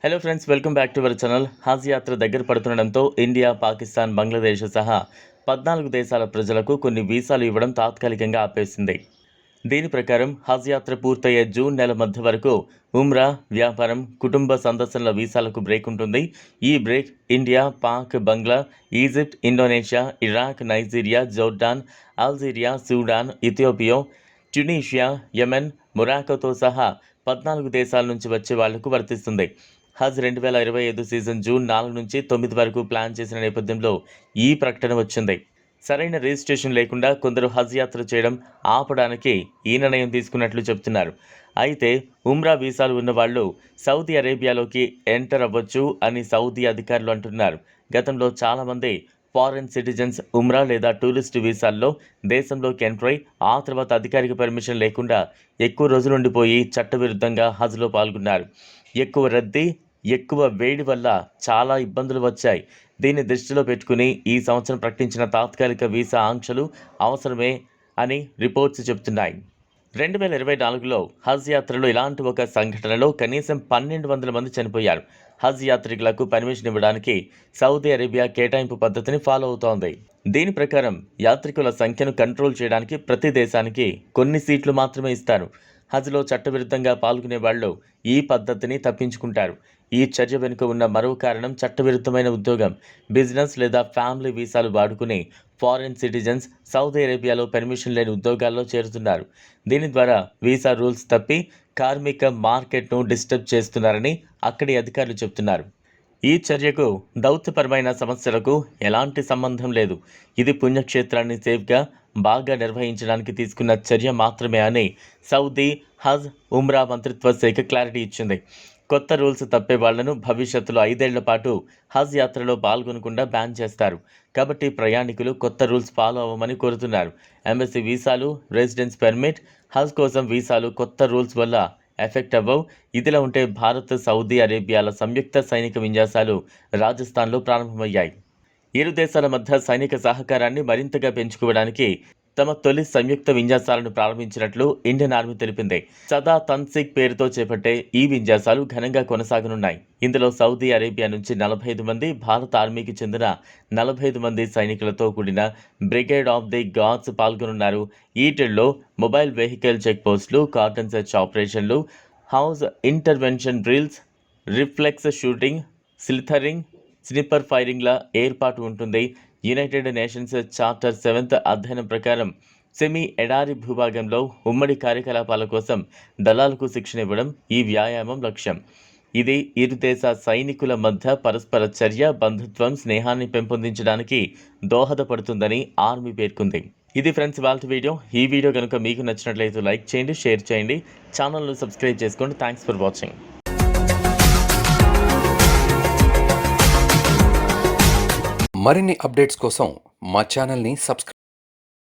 Hello friends, welcome back to our channel. హజ్ యాత్ర దగ్గర పడుతుండడంతో ఇండియా, పాకిస్తాన్, బంగ్లాదేశ్ సహా 14 దేశాల ప్రజలకు కొన్ని వీసాలు ఇవ్వడం తాత్కాలికంగా ఆపేసింది. దీని ప్రకారం హజ్ యాత్ర పూర్తయ్యే జూన్ నెల మధ్య వరకు ఉమ్రా, వ్యాపారం, కుటుంబ సందర్శనల వీసాలకు బ్రేక్ ఉంటుంది. ఈ break India, Pak, Bangla, Egypt, Indonesia, Iraq, Nigeria, Jordan, Algeria, Sudan, Ethiopia, Tunisia, Yemen, మొరాకోతో సహా 14 దేశాల నుంచి వచ్చే వాళ్లకు వర్తిస్తుంది. హజ్ 2025 సీజన్ జూన్ 4 నుంచి 9 వరకు ప్లాన్ చేసిన నేపథ్యంలో ఈ ప్రకటన వచ్చింది. సరైన రిజిస్ట్రేషన్ లేకుండా కొందరు హజ్ యాత్ర చేయడం ఆపడానికి ఈ నిర్ణయం తీసుకున్నట్లు చెబుతున్నారు. అయితే ఉమ్రా వీసాలు ఉన్నవాళ్లు సౌదీ అరేబియాలోకి ఎంటర్ అవ్వచ్చు అని సౌదీ అధికారులు అంటున్నారు. గతంలో చాలామంది ఫారెన్ సిటిజన్స్ ఉమ్రా లేదా టూరిస్ట్ వీసాల్లో దేశంలోకి ఎంటర్ అయి ఆ తర్వాత అధికారిక పర్మిషన్ లేకుండా ఎక్కువ రోజులు ఉండిపోయి చట్టవిరుద్ధంగా హజ్లో పాల్గొన్నారు. ఎక్కువ రద్దీ, ఎక్కువ వేడి వల్ల చాలా ఇబ్బందులు వచ్చాయి. దీన్ని దృష్టిలో పెట్టుకుని ఈ సంవత్సరం ప్రకటించిన తాత్కాలిక వీసా ఆంక్షలు అవసరమే అని రిపోర్ట్స్ చెబుతున్నాయి. 2024లో హజ్ యాత్రలో ఇలాంటి ఒక సంఘటనలో కనీసం 1200 మంది చనిపోయారు. హజ్ యాత్రికులకు పర్మిషన్ ఇవ్వడానికి సౌదీ అరేబియా కేటాయింపు పద్ధతిని ఫాలో అవుతోంది. దీని ప్రకారం యాత్రికుల సంఖ్యను కంట్రోల్ చేయడానికి ప్రతి దేశానికి కొన్ని సీట్లు మాత్రమే ఇస్తారు. హజ్లో చట్టవిరుద్ధంగా పాల్గొనే వాళ్ళు ఈ పద్ధతిని తప్పించుకుంటారు. ఈ చర్య వెనుక ఉన్న మరో కారణం చట్టవిరుద్ధమైన ఉద్యోగం, బిజినెస్ లేదా ఫ్యామిలీ వీసాలు వాడుకుని ఫారెన్ సిటిజన్స్ సౌదీ అరేబియాలో పర్మిషన్ లేని ఉద్యోగాల్లో చేరుతున్నారు. దీని ద్వారా వీసా రూల్స్ తప్పి కార్మిక మార్కెట్ను డిస్టర్బ్ చేస్తున్నారని అక్కడి అధికారులు చెబుతున్నారు. ఈ చర్యకు దౌత్యపరమైన సమస్యలకు ఎలాంటి సంబంధం లేదు. ఇది పుణ్యక్షేత్రాన్ని సేఫ్గా బాగా నిర్వహించడానికి తీసుకున్న చర్య మాత్రమే అని సౌదీ హజ్, ఉమ్రా మంత్రిత్వ శాఖ క్లారిటీ ఇచ్చింది. కొత్త రూల్స్ తప్పే వాళ్లను భవిష్యత్తులో 5 ఏళ్ల పాటు హజ్ యాత్రలో పాల్గొనకుండా బ్యాన్ చేస్తారు. కాబట్టి ప్రయాణికులు కొత్త రూల్స్ ఫాలో అవ్వమని కోరుతున్నారు. ఎంబసీ వీసాలు, రెసిడెన్స్ పర్మిట్, హజ్ కోసం వీసాలు కొత్త రూల్స్ వల్ల ఎఫెక్ట్ అవ్వవు. ఇదిలా ఉంటే భారత్, సౌదీ అరేబియాల సంయుక్త సైనిక విన్యాసాలు రాజస్థాన్లో ప్రారంభమయ్యాయి. ఇరు దేశాల మధ్య సైనిక సహకారాన్ని మరింతగా పెంచుకోవడానికి తమ తొలి సంయుక్త విన్యాసాలను ప్రారంభించినట్లు ఇండియన్ ఆర్మీ తెలిపింది. సదా తన్సిక్ పేరుతో చేపట్టే ఈ విన్యాసాలు ఘనంగా కొనసాగనున్నాయి. ఇందులో సౌదీ అరేబియా నుంచి 45 మంది, భారత ఆర్మీకి చెందిన 45 మంది సైనికులతో కూడిన బ్రిగేడ్ ఆఫ్ ది గాడ్స్ పాల్గొనున్నారు. ఈటిల్లో మొబైల్ వెహికల్ చెక్ పోస్టులు, కార్డన్ సెర్చ్ ఆపరేషన్లు, house intervention drills, reflex shooting, slithering, sniper ఫైరింగ్ల ఏర్పాటు ఉంటుంది. యునైటెడ్ నేషన్స్ చార్టర్ 7th అధ్యయనం ప్రకారం సెమీ ఎడారి భూభాగంలో ఉమ్మడి కార్యకలాపాల కోసం దళాలకు శిక్షణ ఇవ్వడం ఈ వ్యాయామం లక్ష్యం. ఇది ఇరు దేశ సైనికుల మధ్య పరస్పర చర్య, బంధుత్వం, స్నేహాన్ని పెంపొందించడానికి దోహదపడుతుందని ఆర్మీ పేర్కొంది. ఇది ఫ్రెండ్స్ వాళ్ళ వీడియో. ఈ వీడియో కనుక మీకు నచ్చినట్లయితే లైక్ చేయండి, షేర్ చేయండి, ఛానల్ను సబ్స్క్రైబ్ చేసుకోండి. Thanks for watching. మరిన్ని అప్డేట్స్ కోసం మా ఛానల్ని సబ్స్క్రైబ్